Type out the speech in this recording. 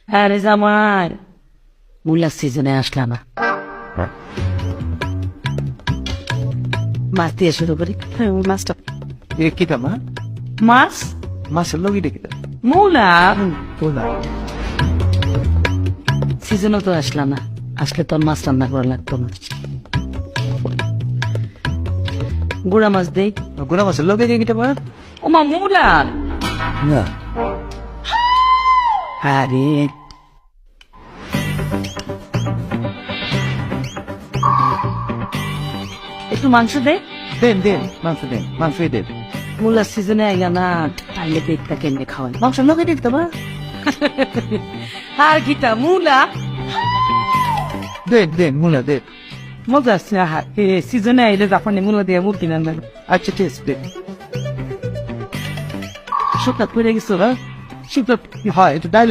আরে জামাই মূলার সিজনে আসলা না, মাছ দিয়ে শুরু করি। মাছটা এ কিতা মা? মাছ মাছের লগিটা কিতা? মূলা তোলা সিজনও তো আসলা না, আসলে তোর মাছ রান্না করা লাগতো না। গুড়া মাছ দেই। গুড়া মাছের লগে কিতা মা? ওমা মূলা। না আরে একটু মাংস দে। দেন দেন মাংস দেন, মাংসই দেন। মূলার সিজনে আইলা না, তাইলে পেটটা কেমনে খাওয়াই। মাংসের লগে দিতে মা? আর গীতা মূলা দেন দেন মুলা দেন। মজা আসছে। সিজনে আইলে জাপানি মূলা দিয়ে মুরগি রান্না। আচ্ছা টেস্ট দেন। শুকনা পড়ে গেছো, শুক্লা হয় একটু ডাইল